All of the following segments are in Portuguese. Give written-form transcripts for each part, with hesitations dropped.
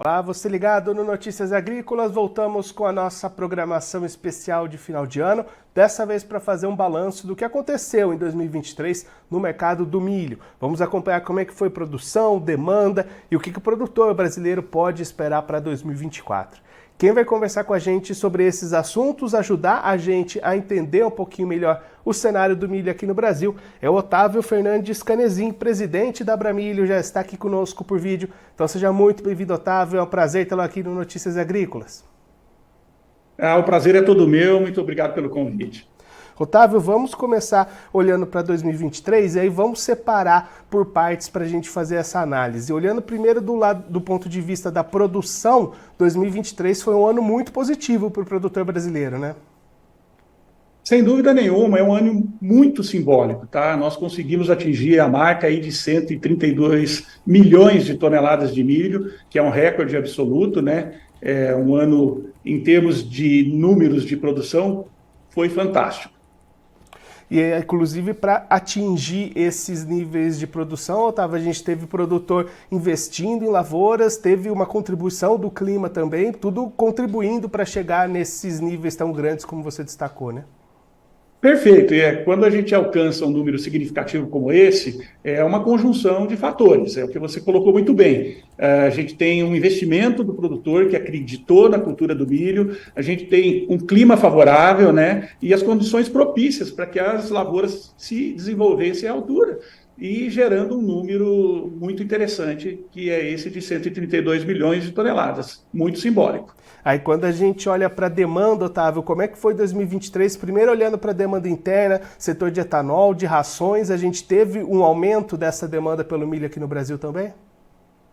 Olá, você ligado no Notícias Agrícolas, voltamos com a nossa programação especial de final de ano, dessa vez para fazer um balanço do que aconteceu em 2023 no mercado do milho. Vamos acompanhar como é que foi produção, demanda e o que o produtor brasileiro pode esperar para 2024. Quem vai conversar com a gente sobre esses assuntos, ajudar a gente a entender um pouquinho melhor o cenário do milho aqui no Brasil, é o Otávio Fernandes Canezin, presidente da Abramilho, já está aqui conosco por vídeo. Então seja muito bem-vindo, Otávio, é um prazer tê-lo aqui no Notícias Agrícolas. O prazer é todo meu, muito obrigado pelo convite. Otávio, vamos começar olhando para 2023 e aí vamos separar por partes para a gente fazer essa análise. Olhando primeiro do ponto de vista da produção, 2023 foi um ano muito positivo para o produtor brasileiro, né? Sem dúvida nenhuma, é um ano muito simbólico, tá? Nós conseguimos atingir a marca aí de 132 milhões de toneladas de milho, que é um recorde absoluto, né? É um ano, em termos de números de produção, foi fantástico. E, inclusive, para atingir esses níveis de produção, Otávio, a gente teve produtor investindo em lavouras, teve uma contribuição do clima também, tudo contribuindo para chegar nesses níveis tão grandes como você destacou, né? Perfeito. Quando a gente alcança um número significativo como esse, é uma conjunção de fatores, é o que você colocou muito bem. A gente tem um investimento do produtor que acreditou na cultura do milho, a gente tem um clima favorável, né, e as condições propícias para que as lavouras se desenvolvessem à altura, e gerando um número muito interessante, que é esse de 132 milhões de toneladas, muito simbólico. Aí quando a gente olha para a demanda, Otávio, como é que foi 2023? Primeiro olhando para a demanda interna, setor de etanol, de rações, a gente teve um aumento dessa demanda pelo milho aqui no Brasil também?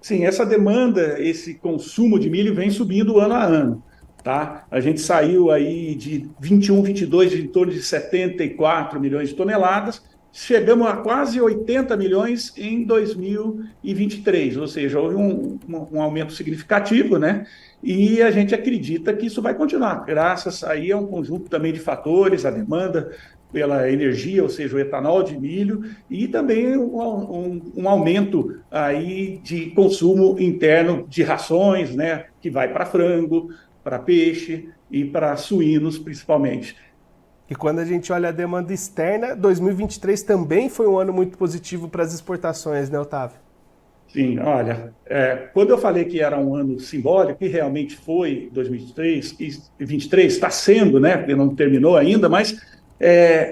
Sim, essa demanda, esse consumo de milho vem subindo ano a ano, tá? A gente saiu aí de 21, 22, em torno de 74 milhões de toneladas, chegamos a quase 80 milhões em 2023, ou seja, houve um aumento significativo, né? E a gente acredita que isso vai continuar, graças aí a um conjunto também de fatores, a demanda pela energia, ou seja, o etanol de milho, e também um aumento aí de consumo interno de rações, né, que vai para frango, para peixe e para suínos, principalmente. E quando a gente olha a demanda externa, 2023 também foi um ano muito positivo para as exportações, né, Otávio? Sim, olha, quando eu falei que era um ano simbólico, e realmente foi 2023, e 23 está sendo, né, porque não terminou ainda, mas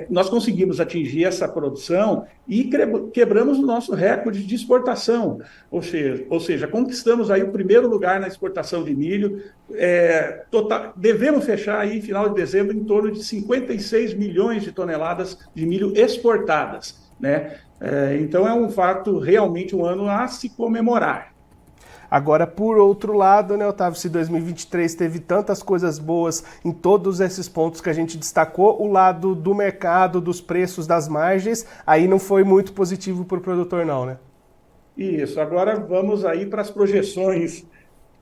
nós conseguimos atingir essa produção e quebramos o nosso recorde de exportação, ou seja, conquistamos aí o primeiro lugar na exportação de milho, devemos fechar aí, final de dezembro, em torno de 56 milhões de toneladas de milho exportadas, né? Então é um fato, realmente um ano a se comemorar. Agora, por outro lado, né, Otávio, se 2023 teve tantas coisas boas em todos esses pontos que a gente destacou, o lado do mercado, dos preços, das margens, aí não foi muito positivo para o produtor não, né? Isso, agora vamos aí para as projeções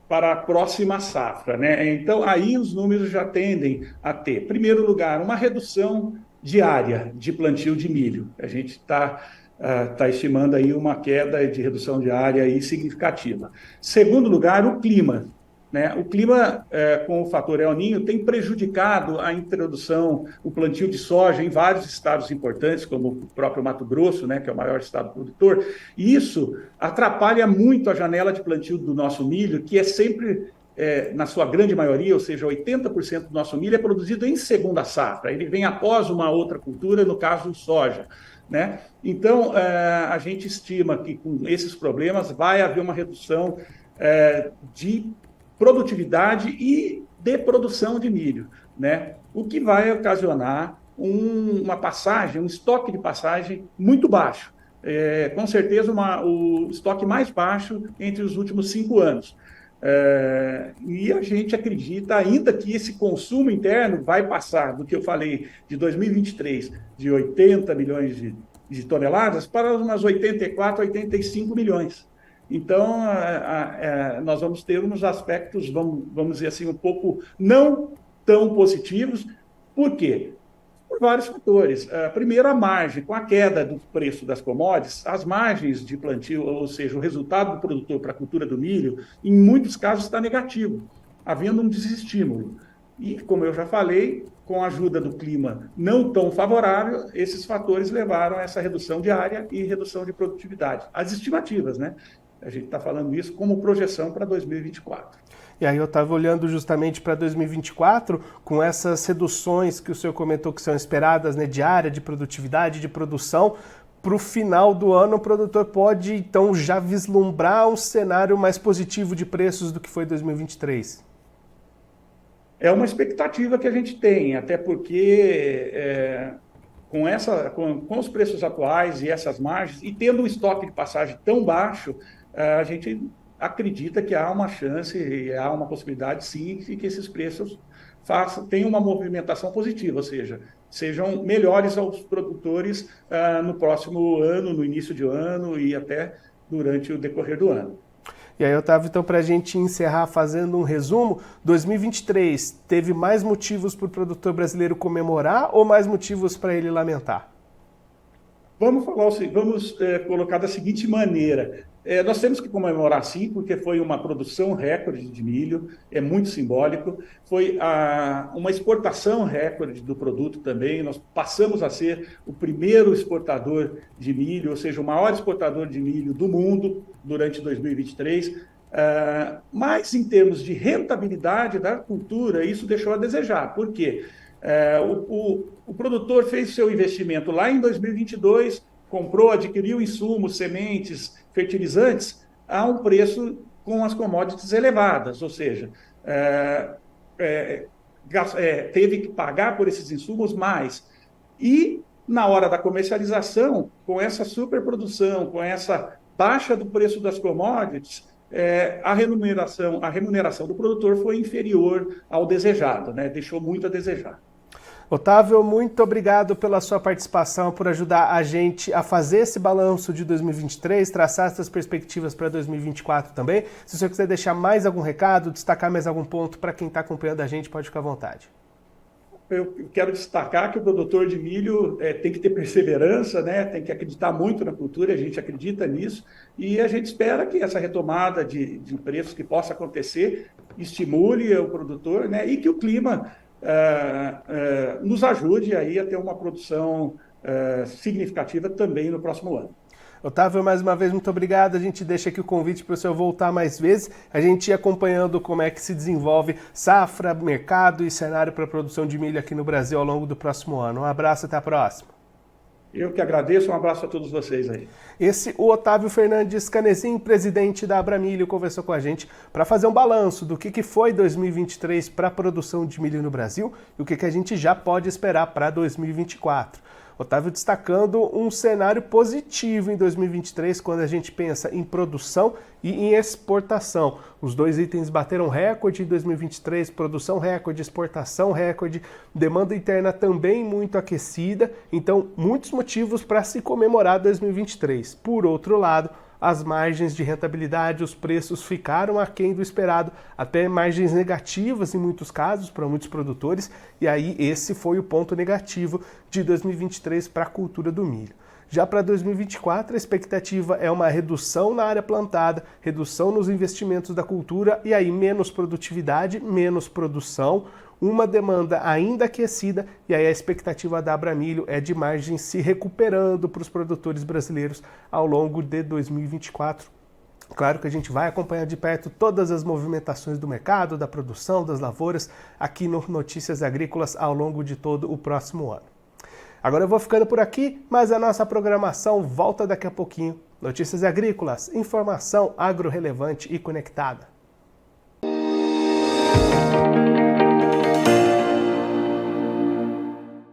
para a próxima safra, né? Então, aí os números já tendem a ter, em primeiro lugar, uma redução diária de plantio de milho. A gente está estimando aí uma queda de redução diária aí significativa. Segundo lugar, o clima. Né? O clima, com o fator El Niño, tem prejudicado a introdução, o plantio de soja em vários estados importantes, como o próprio Mato Grosso, né, que é o maior estado produtor, e isso atrapalha muito a janela de plantio do nosso milho, que é sempre, na sua grande maioria, ou seja, 80% do nosso milho é produzido em segunda safra, ele vem após uma outra cultura, no caso, soja. Né? Então, a gente estima que com esses problemas vai haver uma redução de produtividade e de produção de milho, né? O que vai ocasionar uma passagem, um estoque de passagem muito baixo. Com certeza o estoque mais baixo entre os últimos 5 anos. E a gente acredita ainda que esse consumo interno vai passar do que eu falei de 2023, de 80 milhões de toneladas, para umas 84, 85 milhões. Então, nós vamos ter uns aspectos, vamos dizer assim, um pouco não tão positivos. Por quê? Por vários fatores. Primeiro, a margem. Com a queda do preço das commodities, as margens de plantio, ou seja, o resultado do produtor para a cultura do milho, em muitos casos está negativo, havendo um desestímulo. E, como eu já falei, com a ajuda do clima não tão favorável, esses fatores levaram a essa redução de área e redução de produtividade. As estimativas, né? A gente está falando isso como projeção para 2024. E aí eu estava olhando justamente para 2024, com essas reduções que o senhor comentou que são esperadas, né, de área, de produtividade, de produção. Para o final do ano, o produtor pode, então, já vislumbrar um cenário mais positivo de preços do que foi 2023? É uma expectativa que a gente tem, até porque com os preços atuais e essas margens, e tendo um estoque de passagem tão baixo, a gente acredita que há uma chance e há uma possibilidade, sim, de que esses preços tenham uma movimentação positiva, ou seja, sejam melhores aos produtores no próximo ano, no início de ano e até durante o decorrer do ano. E aí, Otávio, então, para a gente encerrar fazendo um resumo, 2023 teve mais motivos para o produtor brasileiro comemorar ou mais motivos para ele lamentar? Vamos colocar da seguinte maneira. Nós temos que comemorar sim, porque foi uma produção recorde de milho, é muito simbólico. Foi uma exportação recorde do produto também. Nós passamos a ser o primeiro exportador de milho, ou seja, o maior exportador de milho do mundo durante 2023. Mas em termos de rentabilidade da cultura, isso deixou a desejar. Por quê? O produtor fez seu investimento lá em 2022, adquiriu insumos, sementes, fertilizantes a um preço com as commodities elevadas, ou seja, teve que pagar por esses insumos mais. E, na hora da comercialização, com essa superprodução, com essa baixa do preço das commodities, a remuneração do produtor foi inferior ao desejado, né? Deixou muito a desejar. Otávio, muito obrigado pela sua participação, por ajudar a gente a fazer esse balanço de 2023, traçar essas perspectivas para 2024 também. Se o senhor quiser deixar mais algum recado, destacar mais algum ponto para quem está acompanhando a gente, pode ficar à vontade. Eu quero destacar que o produtor de milho tem que ter perseverança, né? Tem que acreditar muito na cultura, a gente acredita nisso, e a gente espera que essa retomada de preços que possa acontecer estimule o produtor, né? E que o clima nos ajude aí a ter uma produção significativa também no próximo ano. Otávio, mais uma vez, muito obrigado. A gente deixa aqui o convite para o senhor voltar mais vezes. A gente ir acompanhando como é que se desenvolve safra, mercado e cenário para a produção de milho aqui no Brasil ao longo do próximo ano. Um abraço, até a próxima. Eu que agradeço, um abraço a todos vocês aí. O Otávio Fernandes Canezin, presidente da Abramilho, conversou com a gente para fazer um balanço do que foi 2023 para a produção de milho no Brasil e o que a gente já pode esperar para 2024. Otávio destacando um cenário positivo em 2023 quando a gente pensa em produção e em exportação. Os dois itens bateram recorde em 2023, produção recorde, exportação recorde, demanda interna também muito aquecida, então muitos motivos para se comemorar 2023. Por outro lado, as margens de rentabilidade, os preços ficaram aquém do esperado, até margens negativas em muitos casos para muitos produtores, e aí esse foi o ponto negativo de 2023 para a cultura do milho. Já para 2024, a expectativa é uma redução na área plantada, redução nos investimentos da cultura e aí menos produtividade, menos produção, uma demanda ainda aquecida e aí a expectativa da Abramilho é de margem se recuperando para os produtores brasileiros ao longo de 2024. Claro que a gente vai acompanhar de perto todas as movimentações do mercado, da produção, das lavouras, aqui no Notícias Agrícolas ao longo de todo o próximo ano. Agora eu vou ficando por aqui, mas a nossa programação volta daqui a pouquinho. Notícias Agrícolas, informação agro-relevante e conectada.